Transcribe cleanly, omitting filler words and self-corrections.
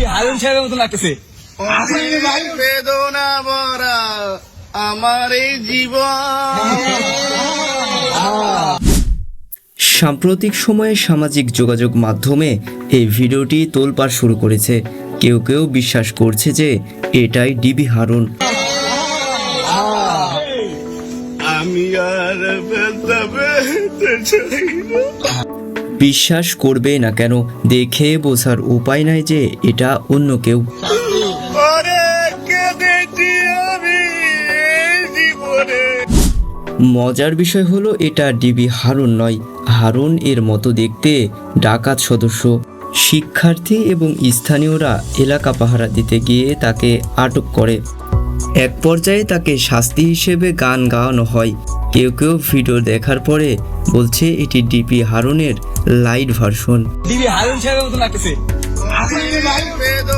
হারুন সাহেবের মতো লাগতেছে। বেদনা ভরা আমার এই জীবন। সাম্প্রতিক সময়ে সামাজিক যোগাযোগ মাধ্যমে এই ভিডিওটি তোলপাড় শুরু করেছে। কেউ কেউ বিশ্বাস করছে যে এটাই ডিবি হারুন। আমি আর বলতে চাই না। বিশ্বাস করবে না কেন, দেখে বোঝার উপায় নাই যে এটা অন্য কেউ। ওরে কেঁদেছি আমি এই জীবনে। মজার বিষয় হলো এটা ডিবি হারুন নয়, হারুন এর মতো দেখতে ডাকাত সদস্য। শিক্ষার্থী এবং স্থানীয়রা এলাকা পাহারা দিতে গিয়ে তাকে আটক করে। এক পর্যায়ে তাকে শাস্তি হিসেবে গান গাওয়ানো হয়। কেউ কেউ ভিডিও দেখার পরে বলছে এটি ডিবি হারুনের লাইট ভার্সন। ডিবি হারুন সাহেবের মতো লাগতেছে। বেদনা